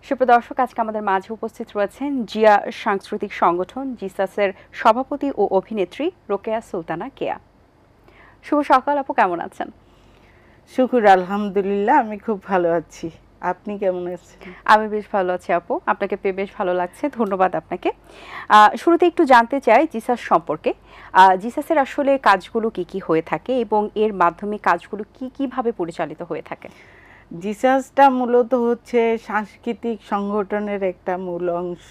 সুপ্রদর্শক, আজকে আমাদের মাঝে উপস্থিত রয়েছেন জিয়া সাংস্কৃতিক সংগঠন জিসাসের সভাপতি ও অভিনেত্রী রোকেয়া সুলতানা কেয়া। শুভ সকাল আপু, কেমন আছেন? শুকুর, আলহামদুলিল্লাহ, আমি খুব ভালো আছি। আপনি কেমন আছেন? আমি বেশ ভালো আছি আপু, আপনাকে পেয়ে বেশ ভালো লাগছে, ধন্যবাদ আপনাকে। শুরুতে একটু জানতে চাই জিসাস সম্পর্কে। জিসাসের আসলে কাজগুলো কি কি হয়ে থাকে এবং এর মাধ্যমে কাজগুলো কিভাবে পরিচালিত হয়ে থাকে? জিসাসটা মূলত হচ্ছে সাংস্কৃতিক সংগঠনের একটা মূল অংশ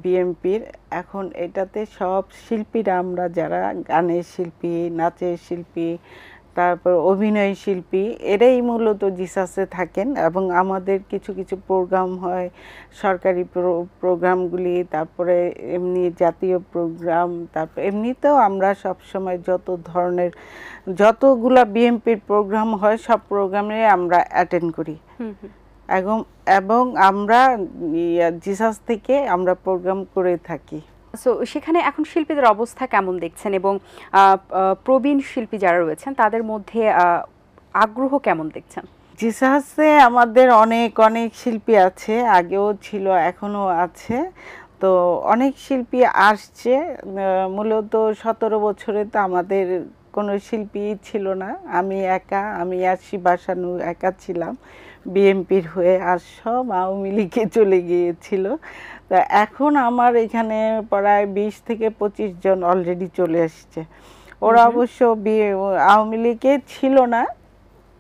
বিএমপির। এখন এটাতে সব শিল্পীরা, আমরা যারা গানের শিল্পী, নাচের শিল্পী, তারপর অভিনয় শিল্পী, এরাই মূলত জিসাসে থাকেন। এবং আমাদের কিছু কিছু প্রোগ্রাম হয়, সরকারি প্রোগ্রামগুলি, তারপরে এমনি জাতীয় প্রোগ্রাম, তারপর এমনিতেও আমরা সবসময় যতগুলা বিএমপির প্রোগ্রাম হয় সব প্রোগ্রামে আমরা অ্যাটেন্ড করি। এবং আমরা জিসাস থেকে আমরা প্রোগ্রাম করে থাকি। সো সেখানে এখন শিল্পীদের অবস্থা কেমন দেখছেন এবং প্রবীণ শিল্পী যারা রয়েছেন তাদের মধ্যে আগ্রহ কেমন দেখছেন? জিসাসে আমাদের অনেক অনেক শিল্পী আছে, আগেও ছিল, এখনও আছে। তো অনেক শিল্পী আসছে। মূলত 17 বছরে তো আমাদের কোনো শিল্পী ছিল না। আমি আসি বাসানু একা ছিলাম বিএমপির হয়ে, আর সব আওয়ামী লীগে চলে গিয়েছিল। তা এখন আমার এখানে প্রায় 20 থেকে 25 জন অলরেডি চলে আসছে। ওরা অবশ্য আওয়ামী লীগে ছিল না,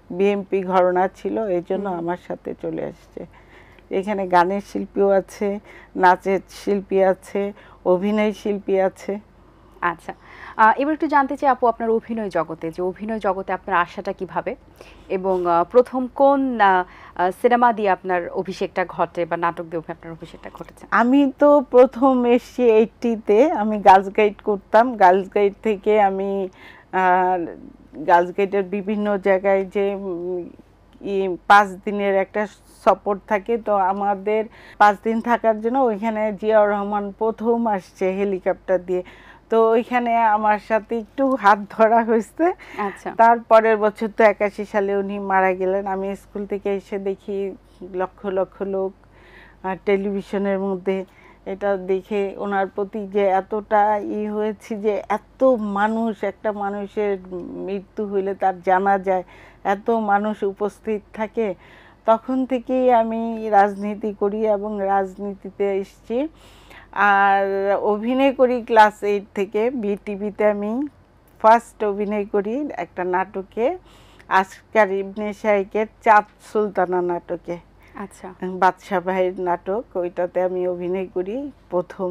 বিএমপি ঘরানা ছিল, এই জন্য আমার সাথে চলে আসছে। এখানে গানের শিল্পীও আছে, নাচের শিল্পী আছে, অভিনয় শিল্পী আছে। আচ্ছা, এবার একটু জানতে চাই আপু, আপনার অভিনয় জগতে আপনার আশাটা কিভাবে এবং প্রথম কোন সিনেমা দিয়ে আপনার অভিষেকটা ঘটে বা নাটক দিয়ে আপনার অভিষেকটা ঘটেছে? আমি তো প্রথম এসেছি 80-তে, আমি গার্লস গাইড করতাম। গার্লস গাইড থেকে আমি গার্লস গাইডের বিভিন্ন জায়গায় যে 5 দিনের একটা সাপোর্ট থাকে, তো আমাদের 5 দিন থাকার জন্য ওইখানে জিয়াউর রহমান প্রথম আসছে হেলিকপ্টার দিয়ে। তো ওইখানে আমার সাথে একটু হাত ধরা হয়েছে। আচ্ছা, তারপরের বছর তো 81 সালে উনি মারা গেলেন। আমি স্কুল থেকে এসে দেখি লক্ষ লক্ষ লোক টেলিভিশনের মধ্যে, এটা দেখে ওনার প্রতি যে এতটা হয়েছে যে এত মানুষ, একটা মানুষের মৃত্যু হইলে তার জানা যায়, এত মানুষ উপস্থিত থাকে। তখন থেকেই আমি রাজনীতি করি এবং রাজনীতিতে এসেছি। আর অভিনয় করি ক্লাস 8 থেকে। বিটিভিতে আমি ফার্স্ট অভিনয় করি একটা নাটকে, আসকার ইবনে শাইকের চাঁদ সুলতানা নাটকে। আচ্ছা, বাদশা ভাইয়ের নাটক, ওইটাতে আমি অভিনয় করি প্রথম।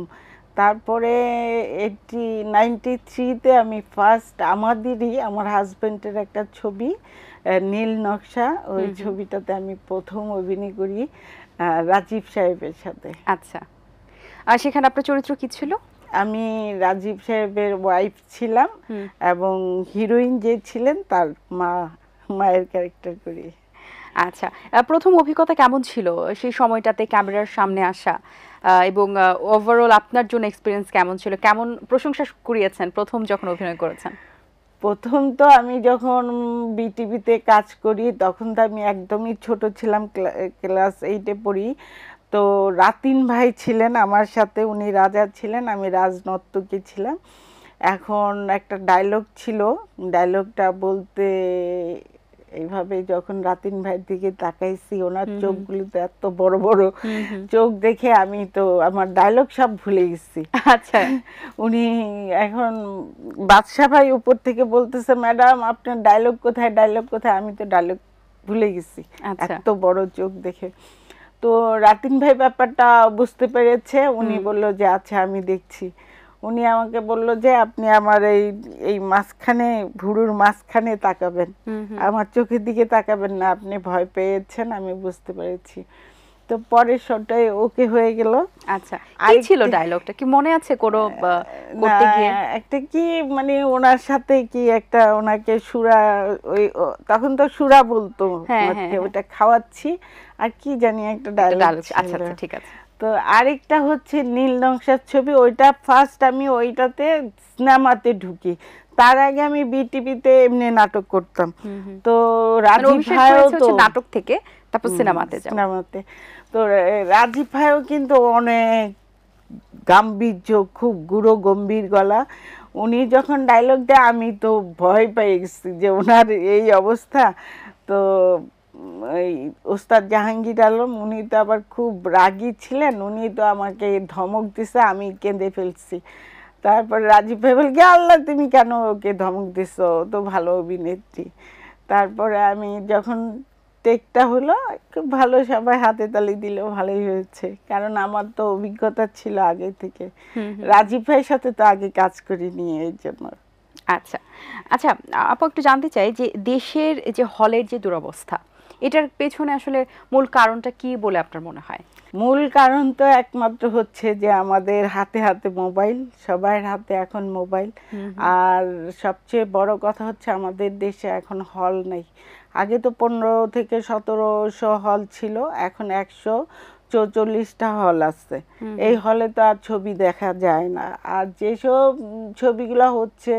তারপরে 93-তে আমি ফার্স্ট আমার হাজব্যান্ডের একটা ছবি নীল নকশা, ওই ছবিটাতে আমি প্রথম অভিনয় করি রাজীব সাহেবের সাথে। আচ্ছা, আর সেখানে আপনার চরিত্র কি ছিল? আমি রাজীব সাহেবের ওয়াইফ ছিলাম এবং হিরোইন যে ছিলেন তার মায়ের ক্যারেক্টার করি। আচ্ছা, প্রথম অভিজ্ঞতা কেমন ছিল সেই সময়টাতে ক্যামেরার সামনে আসা, এবং ওভারঅল আপনার জন্য এক্সপিরিয়েন্স কেমন ছিল? কেমন প্রশংসা কুড়িয়েছেন প্রথম যখন অভিনয় করেছেন? প্রথম তো আমি যখন বিটিভিতে কাজ করি তখন তো আমি একদমই ছোট ছিলাম, ক্লাস 8-এ পড়ি। তো রাতিন ভাই ছিলেন আমার সাথে, উনি রাজা ছিলেন, আমি রাজনর্তকী ছিলাম। এখন একটা ডায়লগ ছিল, ডায়লগটা বলতে এইভাবে যখন রাতিন ভাইয়ের দিকে তাকাইছি, ওনার চোখগুলিতে এত বড় বড় চোখ দেখে আমি তো আমার ডায়লগ সব ভুলে গেছি। আচ্ছা, উনি এখন বাদশা ভাই উপর থেকে বলতেছে, ম্যাডাম আপনার ডায়লগ কোথায়, ডায়লগ কোথায়? আমি তো ডায়লগ ভুলে গেছি এত বড় চোখ দেখে। তো রাতিন ভাই ব্যাপারটা বুঝতে পেরেছে, উনি বলল যে আচ্ছা আমি দেখছি। উনি আমাকে বলল যে আপনি আমার এই মাঝখানে, ভুরুর মাঝখানে তাকাবেন, আমার চোখের দিকে তাকাবেন না, আপনি ভয় পেয়েছেন, আমি বুঝতে পেরেছি। তো পরের শটটাই ওকে হয়ে গেল। আচ্ছা, কি ছিল ডায়লগটা, কি মনে আছে কোনো করতে গিয়ে? একটা কি মানে ওনার সাথে কি একটা, ওনাকে সুরা, ওই তখন তো সুরা বলতো, ওটা খাওয়াচ্ছি আর কি জানি একটা ডায়লগ। আচ্ছা, ঠিক আছে। তো আরেকটা হচ্ছে নীল নকশার ছবি, ওইটা ফার্স্ট আমি ওইটাতে সিনেমাতে ঢুকি, তার আগে আমি বিটিভিতে এমনি নাটক করতাম। তো মানে রাজীব অভিষেক ভাইও হয়েছে তো হচ্ছে নাটক থেকে, তারপর সিনেমাতে যাও। সিনেমাতে তো রাজীব ভাইও কিন্তু অনেক গাম্ভীর্য, খুব গুরু গম্ভীর গলা। উনি যখন ডায়লগ দেয় আমি তো ভয় পেয়ে গেছি যে ওনার এই অবস্থা। তো এই ওস্তাদ জাহাঙ্গীর আলম উনি তো আবার খুব রাগী ছিলেন, উনি তো আমাকে ধমক দিছে, আমি কেঁদে ফেলছি। তারপর রাজীব ভাই বল, আল্লাহ তুমি কেন ওকে ধমক দিছো, ও তো ভালো অভিনেত্রী। তারপরে আমি যখন টেকটা হলো খুব ভালো, সবাই হাতে তালি দিল, ভালোই হয়েছে, কারণ আমার তো অভিজ্ঞতা ছিল আগে থেকে। রাজীব ভাইয়ের সাথে তো আগে কাজ করিনি, এই জন্য। আচ্ছা আচ্ছা, আপু একটু জানতে চাই যে দেশের যে হলের যে দুরবস্থা, এটার পেছনে আসলে মূল কারণটা কি বলে আপনার মনে হয়? মূল কারণ তো একমাত্র হচ্ছে যে আমাদের হাতে হাতে মোবাইল, সবার হাতে এখন মোবাইল। আর সবচেয়ে বড় কথা হচ্ছে আমাদের দেশে এখন হল নেই। আগে তো 15 থেকে 1700 হল ছিল, এখন 144টা হল আছে। এই হলে তো আর ছবি দেখা যায় না। আর যেসব ছবিগুলো হচ্ছে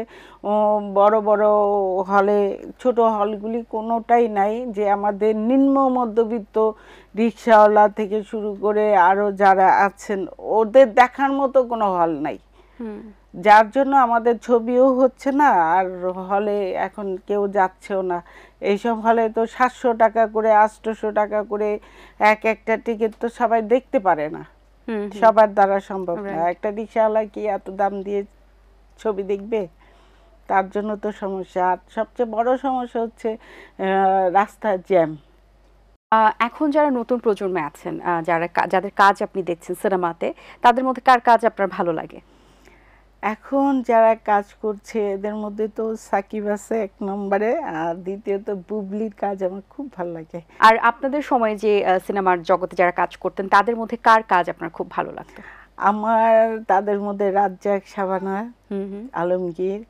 বড় বড় হলে, ছোট হলগুলি কোনোটাই নাই। যে আমাদের নিম্ন মধ্যবিত্ত রিক্সাওয়ালা থেকে শুরু করে আরো যারা আছেন, ওদের দেখার মতো কোনো হল নাই। যার জন্য আমাদের ছবিও হচ্ছে না, আর হলে এখন কেউ যাচ্ছেও না। এইসব হলে তো 700 টাকা করে, 800 টাকা করে এক একটা টিকিট, তো সবাই দেখতে পারে না, সবার দ্বারা সম্ভব না। একটা রিক্সাওয়ালা কি এত দাম দিয়ে ছবি দেখবে? তার জন্য তো সমস্যা। আর সবচেয়ে বড় সমস্যা হচ্ছে রাস্তার জ্যাম। এখন যারা নতুন প্রজন্মে আছেন, যাদের কাজ আপনি দেখছেন সিনেমাতে, তাদের মধ্যে কার কাজ আপনার ভালো লাগে? এখন যারা কাজ করছে এদের মধ্যে তো সাকিব আছে 1 নম্বরে, আর দ্বিতীয়ত বুবলির কাজ আমার খুব ভালো লাগে। আর আপনাদের সময় যে সিনেমার জগতে যারা কাজ করতেন, তাদের মধ্যে কার কাজ আপনার খুব ভালো লাগতো? আমার তাদের মধ্যে রাজ্জাক, শাবানা, আলমগীর,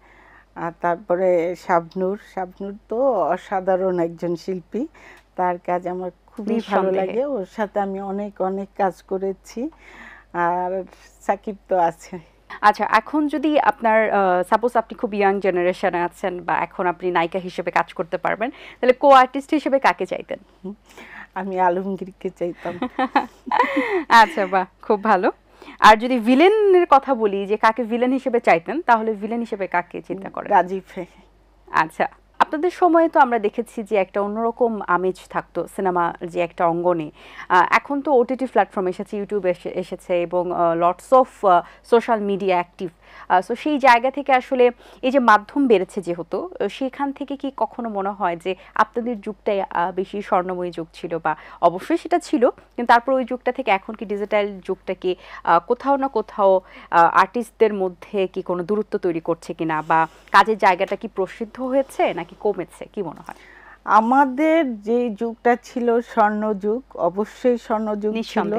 আর তারপরে শাবনূর। শাবনূর তো অসাধারণ একজন শিল্পী, তার কাজ আমার খুবই ভালো লাগে। ওর সাথে আমি অনেক অনেক কাজ করেছি। আর সাকিব তো আছে। আচ্ছা, এখন যদি আপনার সাপোজ আপনি খুব ইয়াং জেনারেশনে আছেন, বা এখন আপনি নায়িকা হিসেবে কাজ করতে পারবেন, তাহলে কো আর্টিস্ট হিসেবে কাকে চাইতেন? আমি আলমগীরকে চাইতাম। আচ্ছা, বাহ, খুব ভালো। আর যদি ভিলেনের কথা বলি, যে কাকে ভিলেন হিসেবে চাইতেন, তাহলে ভিলেন হিসেবে কাকে চিন্তা করেন? রাজীব। আচ্ছা, আপনাদের সময়ে তো আমরা দেখেছি যে একটা অন্যরকম আমেজ থাকতো সিনেমা যে একটা অঙ্গনে। এখন তো ওটিটি প্ল্যাটফর্ম এসেছে, ইউটিউব এসেছে, এবং lots of social media active. So সেই জায়গা থেকে আসলে এই যে মাধ্যম বেড়েছে যেহেতু, সেখান থেকে কি কখনো মনে হয় যে আপনাদের যুগটাই বেশি স্বর্ণময়ী যুগ ছিল? বা অবশ্যই সেটা ছিল, কিন্তু তারপর ওই যুগটা থেকে এখন কি ডিজিটাল যুগটাকে কোথাও না কোথাও আর্টিস্টদের মধ্যে কি কোনো দূরত্ব তৈরি করছে কিনা, বা কাজের জায়গাটা কি প্রসিদ্ধ হয়েছে নাকি কমেছে, কি মনে হয়? আমাদের যে যুগটা ছিল স্বর্ণযুগ, অবশ্যই স্বর্ণযুগ ছিল।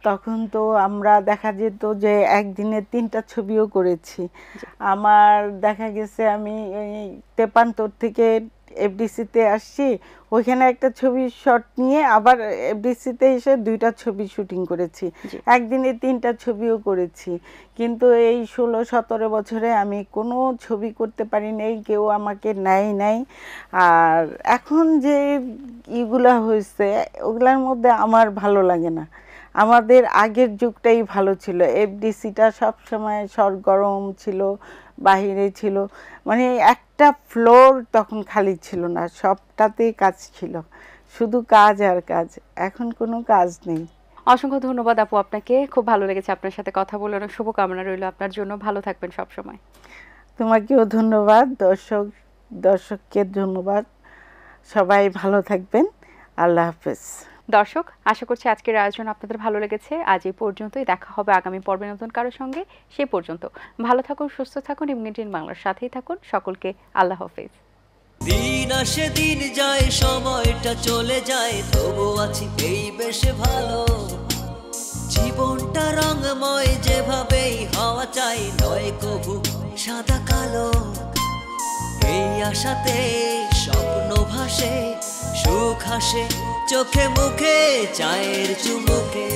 তখন তো আমরা দেখা যেত যে একদিনে 3টা ছবিও করেছি। আমার দেখা গেছে আমি 53 থেকে এফডিসিতে আসছি, ওইখানে একটা ছবির শট নিয়ে আবার এফডিসিতে এসে 2টা ছবি শুটিং করেছি, একদিনে 3টা ছবিও করেছি। কিন্তু এই 16-17 বছরে আমি কোনো ছবি করতে পারি নাই, কেউ আমাকে নাই। আর এখন যে ইগুলা হয়েছে ওগুলার মধ্যে আমার ভালো লাগে না। আমাদের আগের যুগটাই ভালো ছিল। এফডিসিটা সবসময় সরগরম ছিল, বাহিরে ছিল, মানে একটা ফ্লোর তখন খালি ছিল না, সবটাতেই কাজ ছিল, শুধু কাজ আর কাজ। এখন কোনো কাজ নেই। অসংখ্য ধন্যবাদ আপু আপনাকে, খুব ভালো লেগেছে আপনার সাথে কথা বলে। অনেক শুভকামনা রইল আপনার জন্য, ভালো থাকবেন সব সময়। তোমাকেও ধন্যবাদ, দর্শককে ধন্যবাদ, সবাই ভালো থাকবেন, আল্লাহ হাফেজ। দর্শক, আশা করছি আজকের আয়োজন আপনাদের ভালো লেগেছে। আজ এই পর্যন্তই, দেখা হবে আগামী পর্বে নতুন কারোর সঙ্গে। সেই পর্যন্ত ভালো থাকুন, সুস্থ থাকুন, ইমিগ্রেন্ট বাংলার সাথেই থাকুন। সকলকে আল্লাহ হাফেজ। দিন আসে দিন যায়, সময়টা চলে যায়, তবু আছি এই বেশ ভালো। জীবনটা রঙময়, যেভাবেই হওয়া চাই, নয় কবু সাদা কালো। এই আশাতে স্বপ্ন ভাসে, সুখ হাসে চোখে মুখে, চায়ের চুমুকে।